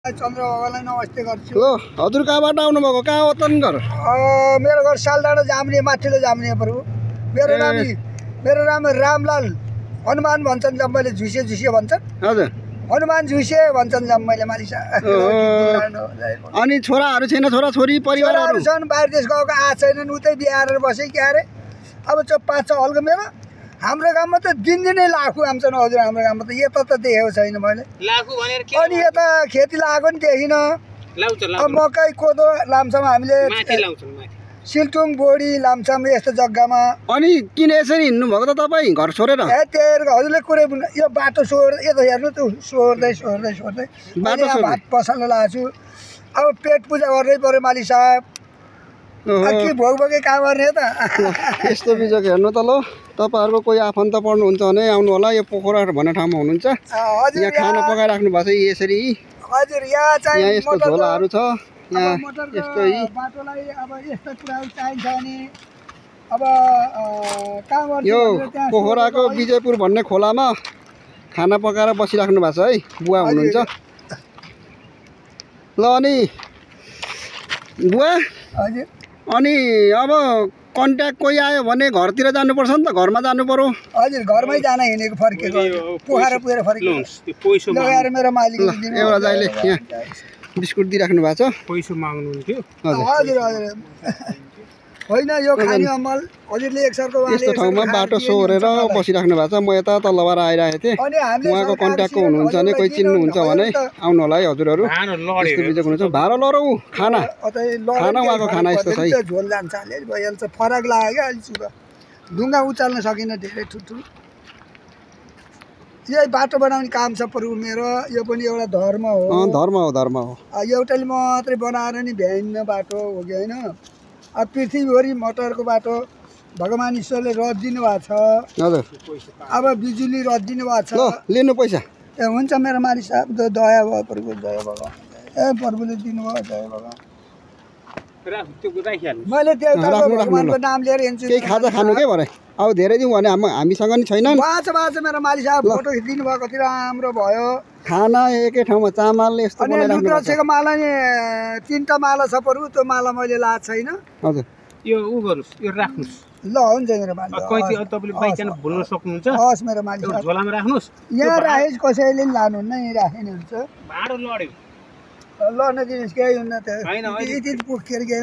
चन्द्रबाबुलाई नमस्ते गर्छु। ल हजुर कहाँबाट आउनु भएको? कहाँ हो तन घर? मेरो घर सालडाँडा जाम्ने माथिल्लो जाम्ने प्रभु। मेरो नाम रामलाल हनुमान भन्छन्, जम्मैले झुसे झुसे भन्छन्। हजुर हनुमान झुसे भन्छन् जम्मैले मालिसा। अनि छोराहरू छैन? छोरा छोरी परिवारहरू छन्, बाहिर देश गएको आएको छैनन्, उतै बिहार बसे क्या अरे। अब 5-6 हल्को मेरो हाम्रो गाउँमा त दिनदिनै लाखु आउँछन् हजुर। हाम्रो गाउँमा त यता त देखेको छैन मैले लाखु भनेर के। अनि यता खेती लागेको नि देखिन। अब मकै कोदो लाम्छौँ हामीले, सिल्टुङ बोडी लाम्छौँ यस्तो जग्गामा। अनि किन यसरी हिँड्नु भएको त तपाईँ घर छोडेर? तेरो हजुरले कुरै यो बाटो यता हेर्नु त सोर्दै भात पसल्न लागेको छु। अब पेट पूजा गर्नै पर्यो मालिक साहब। के भोगभोगै काम गर्ने त। यस्तो बिजोग हेर्नु त। ल तपाईँहरूको कोही आफन्त पर्नुहुन्छ भने आउनु होला। यो पोखरा भन्ने ठाउँमा हुनुहुन्छ। यहाँ खाना पकाइराख्नु भएको छ यसरी। हजुर यहाँ यस्तो झोलाहरू छ। यहाँ यस्तै बाटोलाई अब यस्तो कुराहरू चाहिन्छ भने अब काम गर्छ। यो पोखराको विजयपुर भन्ने खोलामा खाना पकाएर बसिराख्नु भएको छ है, बुवा हुनुहुन्छ। ल अनि बुवा, हजुर अनि अब कन्ट्याक्ट कोही आयो भने घरतिर जानुपर्छ नि त, घरमा जानु पर्यो। हजुर घरमै जान हिँडेको फर्केको, पोखरा पुगेर फर्केको। लगाएर मेरो मालिक एउटा दाइले यहाँ बिस्कुट दिइराख्नु भएको छ। पैसा माग्नुहुन्थ्यो। हजुर हजुर होइन यो खाने अमल हजुरले एक सरको यस्तो ठाउँमा बाटो सोरेर बसिराख्नु भएको छ। म यता तलबाट आइरहेको थिएँ। उहाँको कन्ट्याक्टको हुनुहुन्छ भने, कोही चिन्नुहुन्छ भने आउनु होला है हजुरहरू। यस्तो बिजोग हुनुहुन्छ। भाडा लरौ खाना उहाँको खाना यस्तो छ है। झोल जान्छ भइहाल्छ। फरक लाग्यो क्या अहिले सुगा ढुङ्गा उचाल्न सकिनँ धेरै ठुल्ठुलो। यही बाटो बनाउने काम छ प्रभु मेरो। यो पनि एउटा धर्म हो। धर्म हो। एउटाले मात्रै बनाएर नि भ्याइन्न बाटो हो कि होइन। अब पृथ्वीभरि मोटरको बाटो भगवान् ईश्वरले रथ दिनुभएको छ। हजुर अब बिजुली रथ दिनुभएको छ। ल लिनु पैसा। ए हुन्छ मेरो मालिक साहब, दया भयो प्रभु, जय भगवान्। ए प्रभुले दिनुभयो, जय भगवान्। मैले भगवान्को नाम लिएर हिँड्छु। केही खाजा खानु के भरे? अब धेरै दिउँ भने हामीसँग नि छैन। बाँच मेरो मालिक साहब, फोटो खिचिदिनु भयो, कति राम्रो भयो। खाना एकै ठाउँमा चामलले यस्तो बनाइराख्नु भएको छ। रुद्राक्षको माला नि 3टा माला छ प्रभु, त्यो माला मैले लाएको छैन। हजुर यो गर्नुहोस्, यो राख्नुहोस्। ल हुन्छ मेरो मालिक। तपाईँले बाइचान्स भुल्न सक्नुहुन्छ। हस् मेरो मालिक साहब, झोलामा राख्नुहोस्। यहाँ राखेँ, कसैले पनि लानुहुन्न, यहीँ राखे नि हुन्छ। भाडो लड्यो ल नदिनुहोस्, केही हुन्न त। यति पुग्थ्यो केही